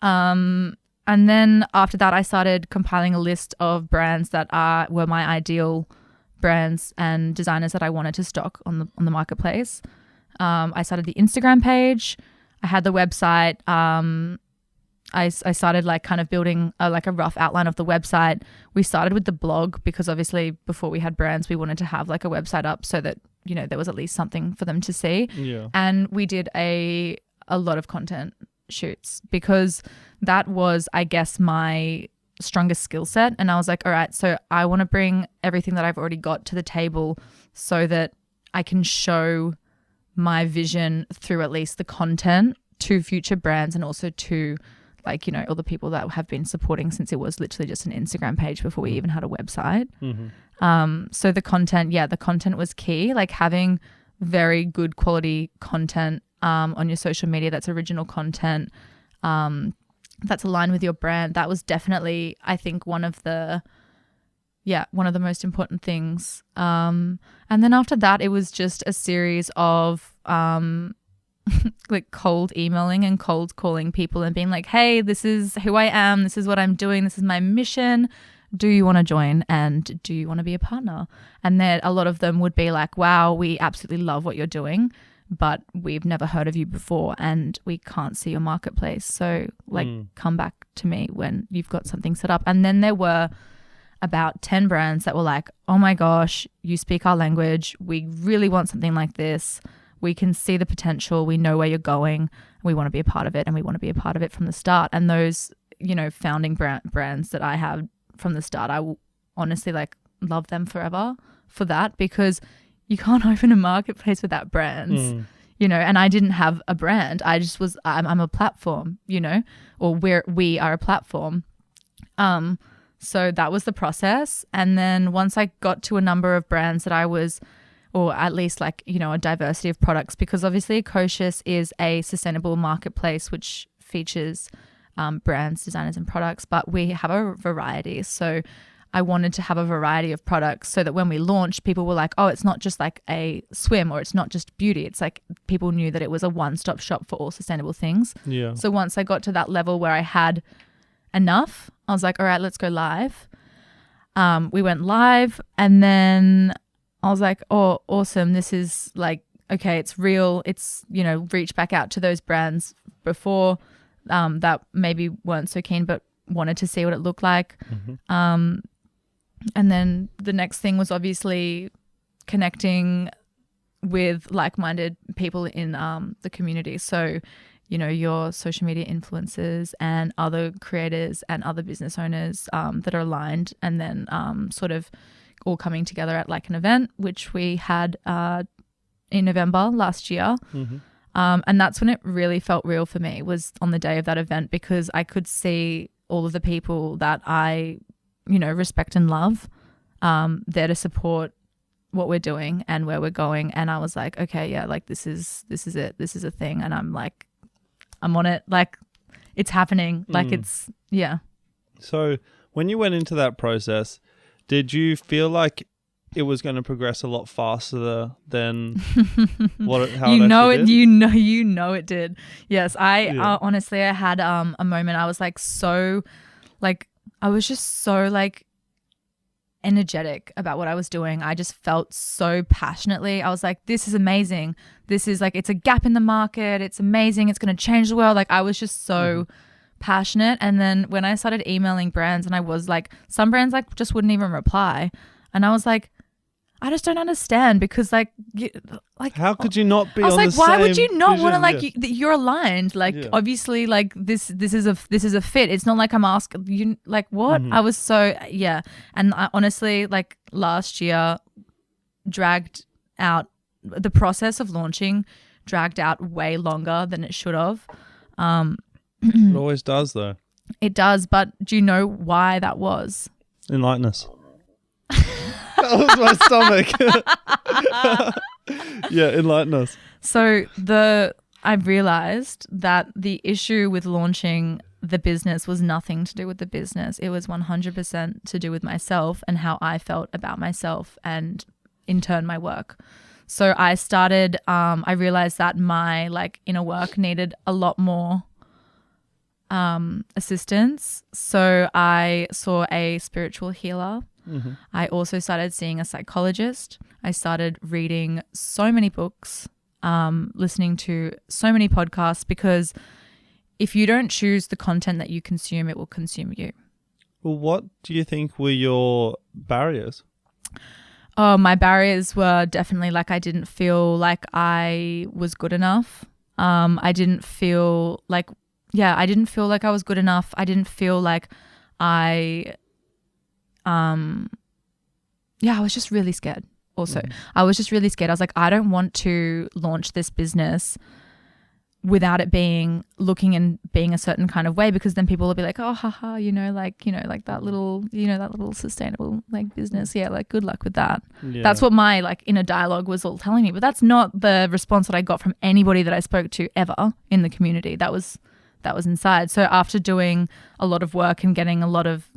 And then after that, I started compiling a list of brands that were my ideal brands and designers that I wanted to stock on the marketplace. I started the Instagram page. I had the website. I started like kind of building a rough outline of the website. We started with the blog because obviously before we had brands, we wanted to have like a website up so that, you know, there was at least something for them to see. Yeah. And we did a lot of content shoots because that was, I guess, my strongest skill set. And I was like, all right, so I want to bring everything that I've already got to the table so that I can show my vision through at least the content to future brands and also to like, you know, all the people that have been supporting since it was literally just an Instagram page before we even had a website. So the content was key, like having very good quality content on your social media that's original content, that's aligned with your brand. That was definitely, I think, one of the most important things. And then after that, it was just a series of like cold emailing and cold calling people and being like, hey, this is who I am. This is what I'm doing. This is my mission. Do you want to join? And do you want to be a partner? And then a lot of them would be like, wow, we absolutely love what you're doing, but we've never heard of you before and we can't see your marketplace. So like come back to me when you've got something set up. And then there were about 10 brands that were like, oh my gosh, you speak our language. We really want something like this. We can see the potential. We know where you're going. We want to be a part of it and we want to be a part of it from the start. And those, you know, founding brands that I have from the start, I will honestly like love them forever for that because you can't open a marketplace without brands, you know, and I didn't have a brand. I just was, I'm a platform, you know, or we are a platform. So that was the process. And then once I got to a number of brands that I was, or at least like, you know, a diversity of products, because obviously ECOCIOUS is a sustainable marketplace which features brands, designers and products, but we have a variety. So I wanted to have a variety of products so that when we launched, people were like, oh, it's not just like a swim or it's not just beauty. It's like people knew that it was a one-stop shop for all sustainable things. Yeah. So once I got to that level where I had enough, I was like, all right, let's go live. We went live and then I was like, oh, awesome. This is like, okay, it's real. It's, you know, reach back out to those brands before that maybe weren't so keen but wanted to see what it looked like. And then the next thing was obviously connecting with like-minded people in the community. So, you know, your social media influencers and other creators and other business owners that are aligned, and then sort of all coming together at like an event, which we had in November last year. And that's when it really felt real for me, was on the day of that event, because I could see all of the people that I, you know, respect and love there to support what we're doing and where we're going. And I was like, okay, yeah, like this is it. This is a thing. And I'm like, I'm on it. Like it's happening. Like it's, yeah. So when you went into that process, did you feel like it was going to progress a lot faster than how it did? You know it did. Yes, honestly, I had a moment. I was like so, like I was just so like energetic about what I was doing. I just felt so passionately. I was like, this is amazing. This is like, it's a gap in the market. It's amazing. It's going to change the world. Like I was just so passionate. And then when I started emailing brands and I was like, some brands like just wouldn't even reply. And I was like, I just don't understand because like how could you not be? I was on like, the why same would you not want to vision? like you're aligned? Like obviously like this is a fit. It's not like I'm asking you like what? I was so and I honestly like last year dragged out the process of launching dragged out way longer than it should have. It always does though. It does, but do you know why that was? Enlighten us. That was my stomach. Yeah, enlighten us. So I realized that the issue with launching the business was nothing to do with the business. It was 100% to do with myself and how I felt about myself and in turn my work. So I started, I realized that my like inner work needed a lot more assistance. So I saw a spiritual healer. I also started seeing a psychologist. I started reading so many books, listening to so many podcasts, because if you don't choose the content that you consume, it will consume you. Well, what do you think were your barriers? Oh, my barriers were definitely like I didn't feel like I was good enough. I didn't feel like I was good enough. I didn't feel like I was just really scared also. I was just really scared. I was like, I don't want to launch this business without it being looking and being a certain kind of way, because then people will be like, oh, haha, like that little sustainable like business. Yeah, like good luck with that. Yeah. That's what my like inner dialogue was all telling me. But that's not the response that I got from anybody that I spoke to ever in the community. That was inside. So after doing a lot of work and getting a lot of,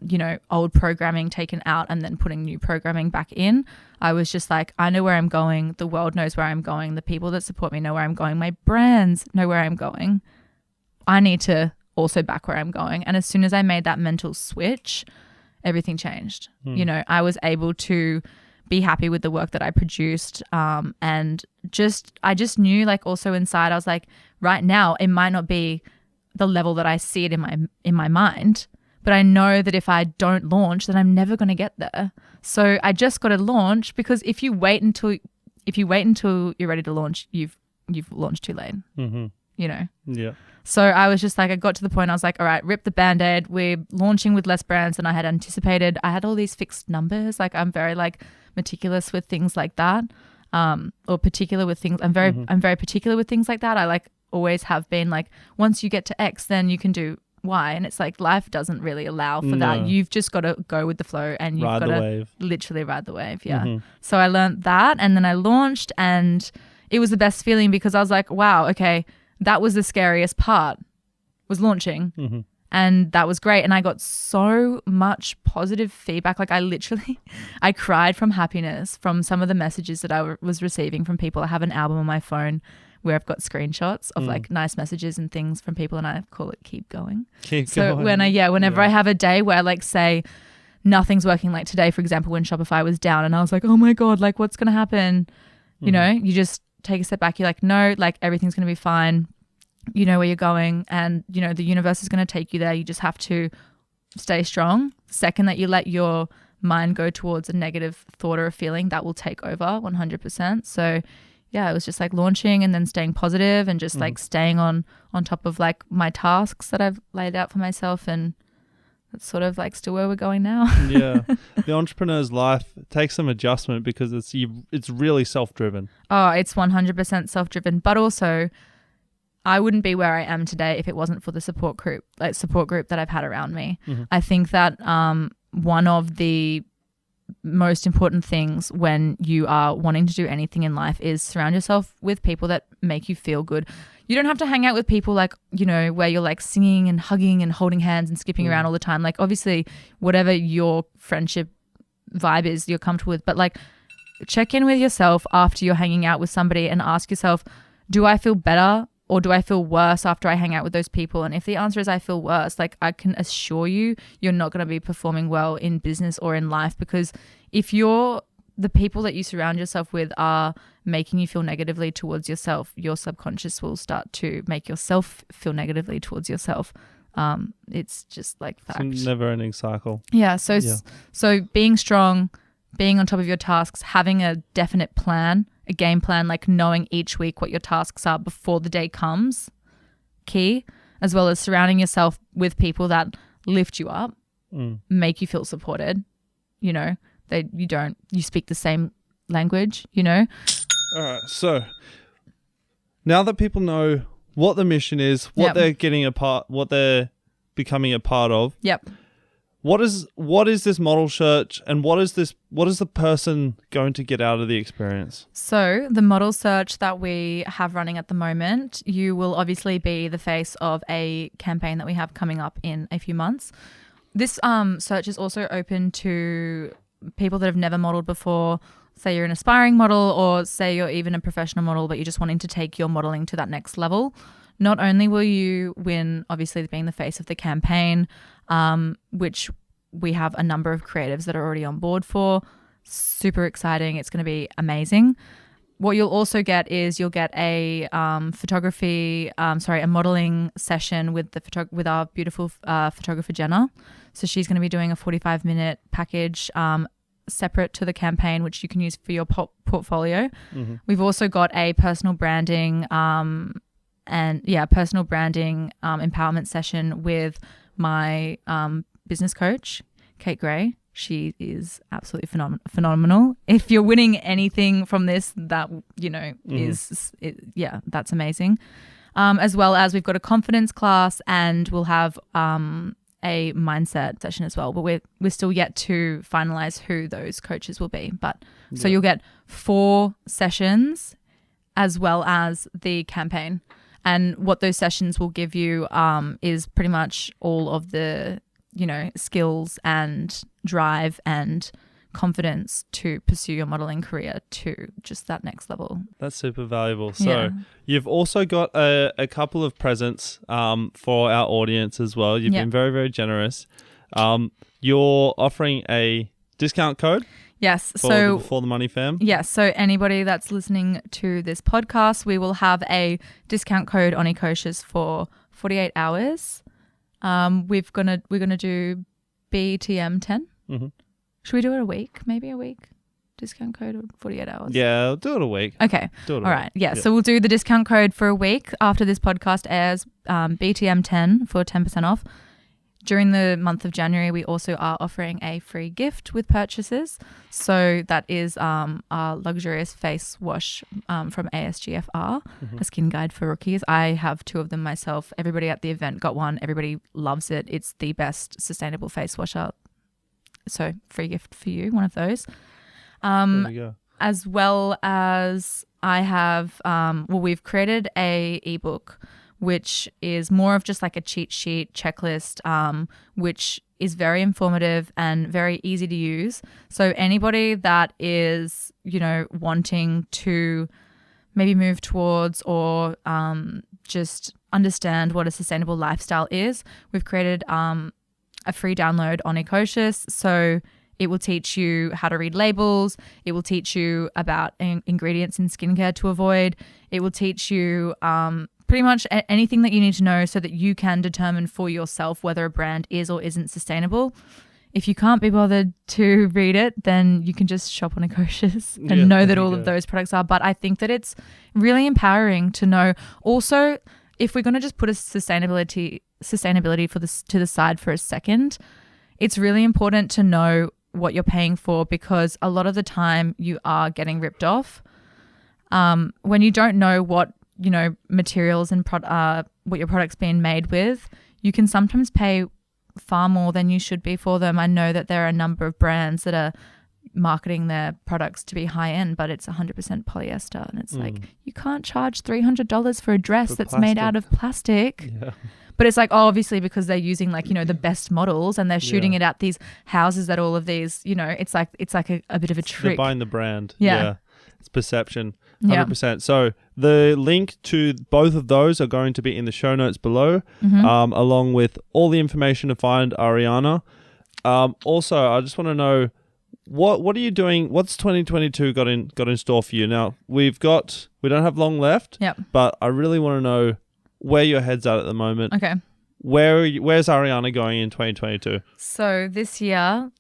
old programming taken out and then putting new programming back in, I was just like, I know where I'm going. The world knows where I'm going. The people that support me know where I'm going. My brands know where I'm going. I need to also back where I'm going. And as soon as I made that mental switch, everything changed. I was able to be happy with the work that I produced. And I just knew, like, also inside, I was like, right now, it might not be the level that I see it in my mind, but I know that if I don't launch, then I'm never going to get there. So I just got to launch, because if you wait until you're ready to launch, you've launched too late. Yeah. So I was just like, I got to the point, I was like, all right, rip the Band-Aid. We're launching with less brands than I had anticipated. I had all these fixed numbers. Like I'm very like meticulous with things like that, or particular with things. I'm very particular with things like that. I like always have been. Like once you get to X, then you can do Y, and it's like life doesn't really allow for that. You've just got to go with the flow, and you've got to literally ride the wave. So I learned that, and then I launched, and it was the best feeling, because I was like, wow, okay, that was the scariest part, was launching. And that was great, and I got so much positive feedback. Like I cried from happiness from some of the messages that I was receiving from people. I have an album on my phone where I've got screenshots of like nice messages and things from people, and I call it Keep Going. So whenever I have a day where like say nothing's working, like today, for example, when Shopify was down and I was like, oh my God, like what's going to happen? You just take a step back. You're like, no, like everything's going to be fine. You know where you're going, and the universe is going to take you there. You just have to stay strong. Second that you let your mind go towards a negative thought or a feeling, that will take over 100%. So yeah, it was just like launching and then staying positive and just like staying on top of like my tasks that I've laid out for myself, and that's sort of like still where we're going now. Yeah. The entrepreneur's life takes some adjustment, because it's really self-driven. Oh, it's 100% self-driven, but also I wouldn't be where I am today if it wasn't for the support group that I've had around me. I think that one of the most important things when you are wanting to do anything in life is surround yourself with people that make you feel good. You don't have to hang out with people like, where you're like singing and hugging and holding hands and skipping around all the time. Like obviously whatever your friendship vibe is, you're comfortable with, but like check in with yourself after you're hanging out with somebody and ask yourself, do I feel better or do I feel worse after I hang out with those people? And if the answer is I feel worse, like I can assure you, you're not going to be performing well in business or in life, because if the people that you surround yourself with are making you feel negatively towards yourself, your subconscious will start to make yourself feel negatively towards yourself. It's just like fact. It's a never-ending cycle. Yeah. So being strong, being on top of your tasks, having a definite plan, a game plan, like knowing each week what your tasks are before the day comes, key, as well as surrounding yourself with people that lift you up, make you feel supported. You know, you speak the same language, you know. All right. So now that people know what the mission is, what they're getting what they're becoming a part of. Yep. What is this model search, and what is the person going to get out of the experience? So the model search that we have running at the moment, you will obviously be the face of a campaign that we have coming up in a few months. This search is also open to people that have never modeled before. Say you're an aspiring model, or say you're even a professional model, but you're just wanting to take your modeling to that next level. Not only will you win, obviously, being the face of the campaign, which we have a number of creatives that are already on board for. Super exciting. It's going to be amazing. What you'll also get is you'll get a modeling session with our beautiful photographer, Jenna. So she's going to be doing a 45-minute package separate to the campaign, which you can use for your portfolio. Mm-hmm. We've also got a personal branding empowerment session with my Business coach, Kate Gray. She is absolutely phenomenal. If you're winning anything from this, that, you know, that's amazing. As well as we've got a confidence class, and we'll have a mindset session as well. But we're still yet to finalize who those coaches will be. But so you'll get 4 sessions as well as the campaign. And what those sessions will give you is pretty much all of the, you know, skills and drive and confidence to pursue your modeling career to just that next level. That's super valuable. So you've also got a couple of presents for our audience as well. You've been very, very generous. You're offering a discount code. Yes. For the Money Fam. Yes. So anybody that's listening to this podcast, we will have a discount code on ECOCIOUS for 48 hours. We're gonna do BTM 10. Mm-hmm. Should we do it a week? Maybe a week discount code or 48 hours? Yeah, we'll do it a week. Okay. All right. Yeah. So we'll do the discount code for a week after this podcast airs. BTM 10 for 10% off. During the month of January, we also are offering a free gift with purchases. So that is our luxurious face wash from ASGFR, a skin guide for rookies. I have 2 of them myself. Everybody at the event got one. Everybody loves it. It's the best sustainable face washer. So free gift for you, one of those. There you go. As well as I have, we've created a ebook which is more of just like a cheat sheet checklist, which is very informative and very easy to use. So anybody that is, you know, wanting to maybe move towards or just understand what a sustainable lifestyle is, we've created a free download on ECOCIOUS. So it will teach you how to read labels. It will teach you about ingredients in skincare to avoid. It will teach you pretty much anything that you need to know so that you can determine for yourself whether a brand is or isn't sustainable. If you can't be bothered to read it, then you can just shop on ECOCIOUS and know that all of those products are. But I think that it's really empowering to know. Also, if we're going to just put a sustainability to the side for a second, it's really important to know what you're paying for, because a lot of the time you are getting ripped off. When you don't know what, you know, materials and what your product's being made with, you can sometimes pay far more than you should be for them. I know that there are a number of brands that are marketing their products to be high end, but it's 100% polyester, and it's like, you can't charge $300 for a dress that's made out of plastic. Yeah. But it's like, obviously because they're using, like, you know, the best models, and they're shooting it at these houses that all of these, you know, it's like a bit of a trick. They're buying the brand. Yeah. It's perception. 100%. So the link to both of those are going to be in the show notes below, along with all the information to find Ariana. Also, I just want to know, what are you doing? What's 2022 got in store for you? Now, we don't have long left, but I really want to know where your head's at the moment. Okay. Where's Ariana going in 2022? So this year,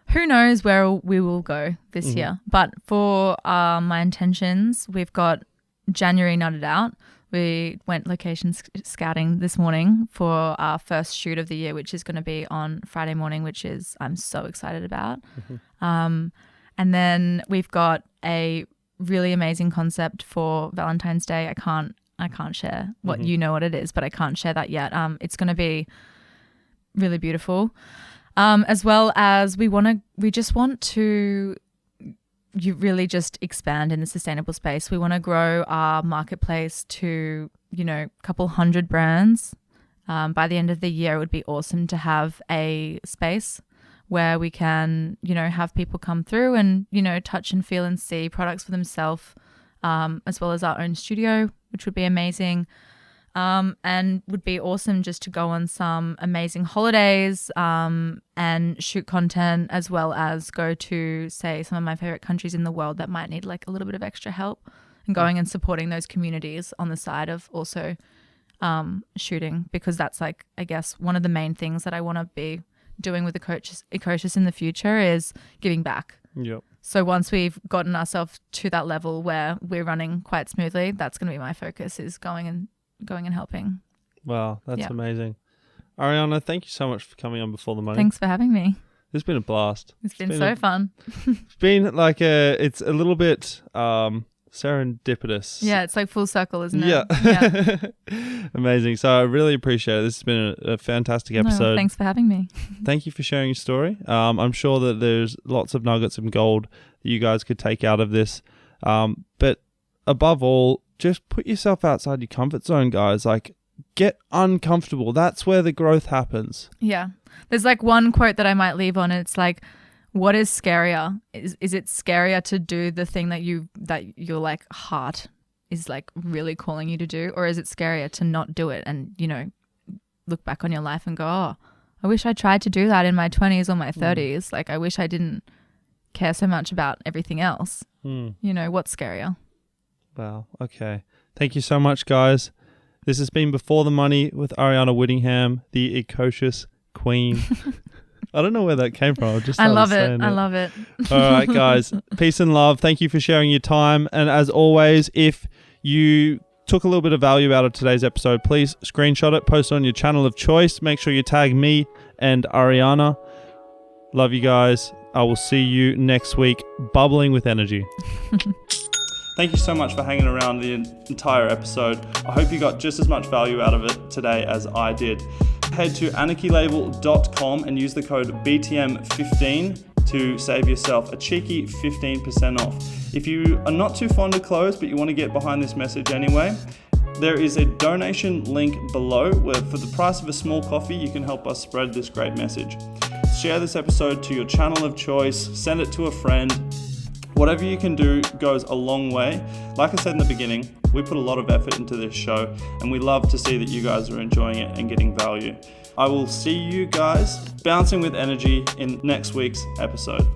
who knows where we will go this year. But for my intentions, we've got January nutted out. We went location scouting this morning for our first shoot of the year, which is going to be on Friday morning, which is I'm so excited about. And then we've got a really amazing concept for Valentine's Day. I can't share what you know what it is, but I can't share that yet. It's going to be really beautiful. As well as we just want to really just expand in the sustainable space. We want to grow our marketplace to, a couple hundred brands. By the end of the year, it would be awesome to have a space where we can, have people come through and, touch and feel and see products for themselves, as well as our own studio, which would be amazing. And would be awesome just to go on some amazing holidays and shoot content, as well as go to, say, some of my favorite countries in the world that might need like a little bit of extra help, and going and supporting those communities on the side of also shooting, because that's like, I guess, one of the main things that I want to be doing with ECOCIOUS in the future is giving back. Yep. So once we've gotten ourselves to that level where we're running quite smoothly, that's going to be my focus, is going and helping. Wow, that's amazing. Ariana, thank you so much for coming on Before the Money. Thanks for having me. It's been a blast. It's been so fun. It's been like it's a little bit serendipitous. Yeah, it's like full circle, isn't it? Yeah. Amazing. So I really appreciate it. This has been a fantastic episode. No, thanks for having me. Thank you for sharing your story. I'm sure that there's lots of nuggets and gold that you guys could take out of this. But above all, just put yourself outside your comfort zone, guys. Like, get uncomfortable. That's where the growth happens. Yeah. There's like one quote that I might leave on. It's like, what is scarier? Is it scarier to do the thing that your like heart is like really calling you to do, or is it scarier to not do it and, look back on your life and go, oh, I wish I tried to do that in my 20s or my 30s. Like, I wish I didn't care so much about everything else. What's scarier? Wow. Okay. Thank you so much, guys. This has been Before the Money with Ariana Whittingham, the ECOCIOUS queen. I don't know where that came from. I love it. I love it. All right, guys. Peace and love. Thank you for sharing your time. And as always, if you took a little bit of value out of today's episode, please screenshot it, post it on your channel of choice. Make sure you tag me and Ariana. Love you guys. I will see you next week, bubbling with energy. Thank you so much for hanging around the entire episode. I hope you got just as much value out of it today as I did. Head to anarchylabel.com and use the code BTM15 to save yourself a cheeky 15% off. If you are not too fond of clothes, but you want to get behind this message anyway, there is a donation link below where for the price of a small coffee, you can help us spread this great message. Share this episode to your channel of choice, send it to a friend. Whatever you can do goes a long way. Like I said in the beginning, we put a lot of effort into this show and we love to see that you guys are enjoying it and getting value. I will see you guys bouncing with energy in next week's episode.